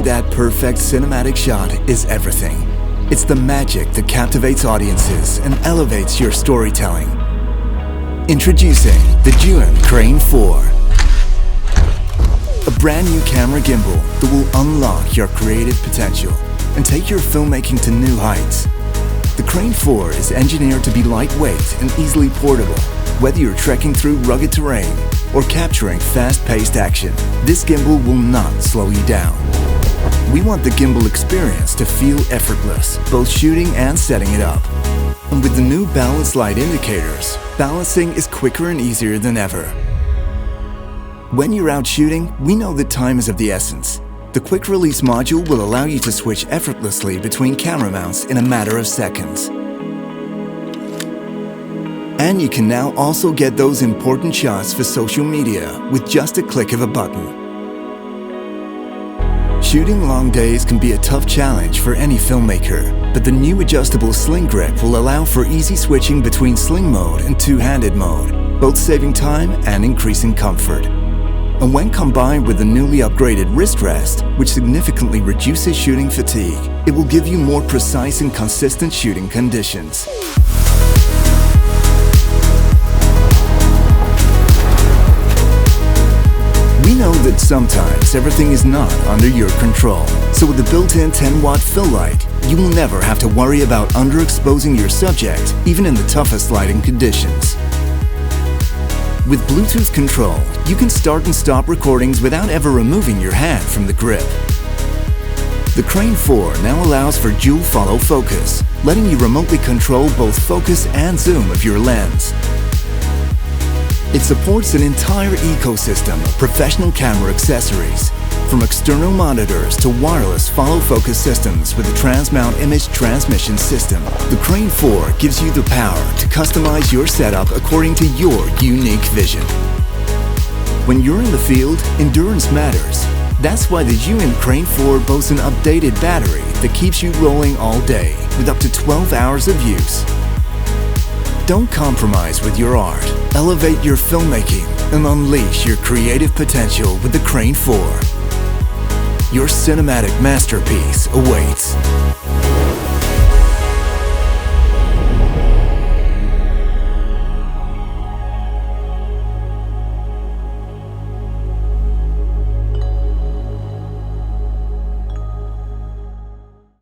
that perfect cinematic shot is everything. It's the magic that captivates audiences and elevates your storytelling. Introducing the ZHIYUN Crane 4. A brand new camera gimbal that will unlock your creative potential and take your filmmaking to new heights. The Crane 4 is engineered to be lightweight and easily portable. Whether you're trekking through rugged terrain or capturing fast-paced action, this gimbal will not slow you down. We want the gimbal experience to feel effortless, both shooting and setting it up. And with the new balance light indicators, balancing is quicker and easier than ever. When you're out shooting, we know that time is of the essence. The quick release module will allow you to switch effortlessly between camera mounts in a matter of seconds. And you can now also get those important shots for social media with just a click of a button. Shooting long days can be a tough challenge for any filmmaker, but the new adjustable sling grip will allow for easy switching between sling mode and two-handed mode, both saving time and increasing comfort. And when combined with the newly upgraded wrist rest, which significantly reduces shooting fatigue, it will give you more precise and consistent shooting conditions. We know that sometimes everything is not under your control, so with the built-in 10-watt fill light, you will never have to worry about underexposing your subject, even in the toughest lighting conditions. With Bluetooth control, you can start and stop recordings without ever removing your hand from the grip. The Crane 4 now allows for dual follow focus, letting you remotely control both focus and zoom of your lens. It supports an entire ecosystem of professional camera accessories, from external monitors to wireless follow-focus systems with a trans-mount image transmission system. The Crane 4 gives you the power to customize your setup according to your unique vision. When you're in the field, endurance matters. That's why the ZHIYUN Crane 4 boasts an updated battery that keeps you rolling all day with up to 12 hours of use. Don't compromise with your art. Elevate your filmmaking and unleash your creative potential with the Crane 4. Your cinematic masterpiece awaits.